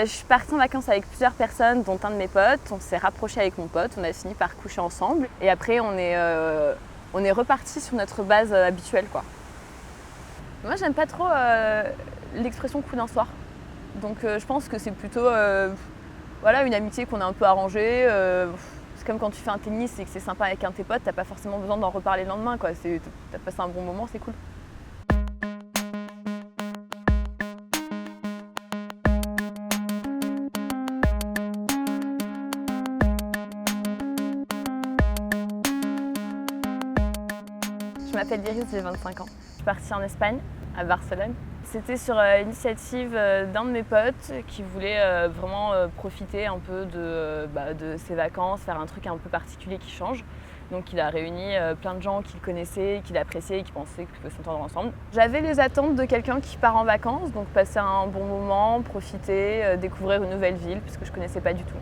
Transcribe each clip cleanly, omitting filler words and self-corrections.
Je suis partie en vacances avec plusieurs personnes, dont un de mes potes. On s'est rapproché avec mon pote, on a fini par coucher ensemble. Et après, on est reparti sur notre base habituelle, quoi. Moi, j'aime pas trop l'expression coup d'un soir. Donc, je pense que c'est plutôt voilà, une amitié qu'on a un peu arrangée. C'est comme quand tu fais un tennis et que c'est sympa avec un de tes potes, t'as pas forcément besoin d'en reparler le lendemain, quoi. T'as passé un bon moment, c'est cool. Je m'appelle Iris, j'ai 25 ans. Je suis partie en Espagne, à Barcelone. C'était sur l'initiative d'un de mes potes qui voulait vraiment profiter un peu de ses vacances, faire un truc un peu particulier qui change. Donc il a réuni plein de gens qu'il connaissait, qu'il appréciait et qui pensaient qu'ils pouvaient s'entendre ensemble. J'avais les attentes de quelqu'un qui part en vacances, donc passer un bon moment, profiter, découvrir une nouvelle ville, puisque je ne connaissais pas du tout.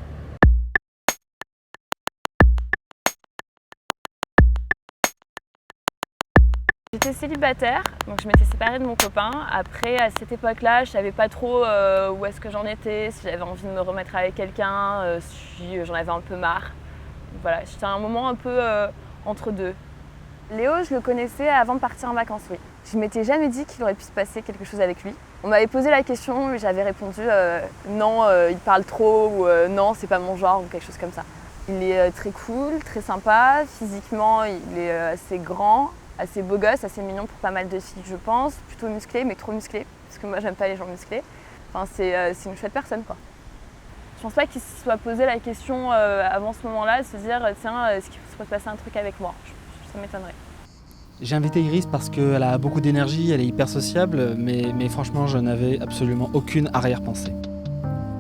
J'étais célibataire, donc je m'étais séparée de mon copain. Après, à cette époque-là, je ne savais pas trop où est-ce que j'en étais, si j'avais envie de me remettre avec quelqu'un, si j'en avais un peu marre. Voilà, j'étais à un moment un peu entre deux. Léo, je le connaissais avant de partir en vacances, oui. Je ne m'étais jamais dit qu'il aurait pu se passer quelque chose avec lui. On m'avait posé la question et j'avais répondu non, il parle trop ou non, c'est pas mon genre ou quelque chose comme ça. Il est très cool, très sympa. Physiquement, il est assez grand, assez beau gosse, assez mignon pour pas mal de filles, je pense. Plutôt musclé, mais trop musclé, parce que moi, j'aime pas les gens musclés. Enfin, c'est une chouette personne, quoi. Je pense pas qu'il se soit posé la question avant ce moment-là, de se dire tiens, est-ce qu'il pourrait se passer un truc avec moi? Ça m'étonnerait. J'ai invité Iris parce qu'elle a beaucoup d'énergie, elle est hyper sociable, mais franchement, je n'avais absolument aucune arrière-pensée.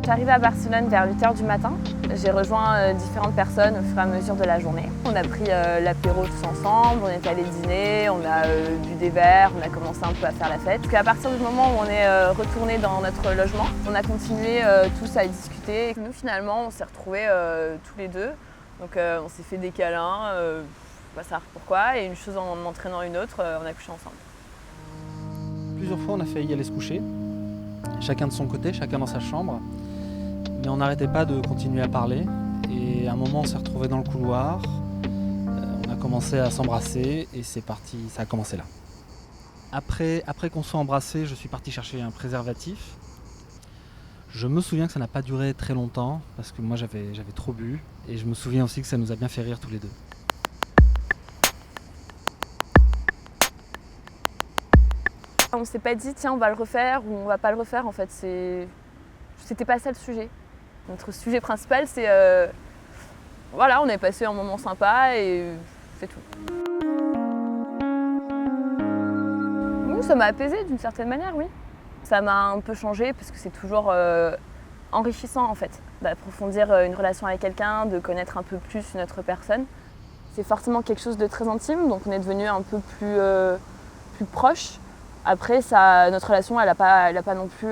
Je suis arrivée à Barcelone vers 8h du matin. J'ai rejoint différentes personnes au fur et à mesure de la journée. On a pris l'apéro tous ensemble, on est allé dîner, on a bu des verres, on a commencé un peu à faire la fête. Parce qu'à partir du moment où on est retourné dans notre logement, on a continué tous à discuter. Et nous, finalement, on s'est retrouvés tous les deux. Donc on s'est fait des câlins, pas savoir pourquoi, et une chose en entraînant une autre, on a couché ensemble. Plusieurs fois, on a failli aller se coucher, chacun de son côté, chacun dans sa chambre. Mais on n'arrêtait pas de continuer à parler. Et à un moment, on s'est retrouvés dans le couloir. On a commencé à s'embrasser et c'est parti, ça a commencé là. Après qu'on soit embrassé, je suis parti chercher un préservatif. Je me souviens que ça n'a pas duré très longtemps parce que moi j'avais trop bu. Et je me souviens aussi que ça nous a bien fait rire tous les deux. On s'est pas dit tiens on va le refaire ou on va pas le refaire, en fait c'était pas ça le sujet. Notre sujet principal c'est voilà, on a passé un moment sympa et c'est tout. Oui, ça m'a apaisée d'une certaine manière, oui. Ça m'a un peu changé parce que c'est toujours enrichissant en fait d'approfondir une relation avec quelqu'un, de connaître un peu plus une autre personne. C'est forcément quelque chose de très intime, donc on est devenu un peu plus proche. Après, notre relation, elle n'a pas non plus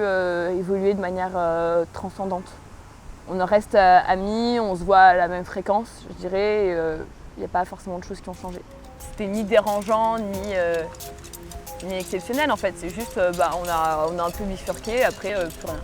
évolué de manière transcendante. On en reste amis, on se voit à la même fréquence, je dirais, et il n'y a pas forcément de choses qui ont changé. C'était ni dérangeant, ni exceptionnel en fait, c'est juste, on a un peu bifurqué, après plus rien.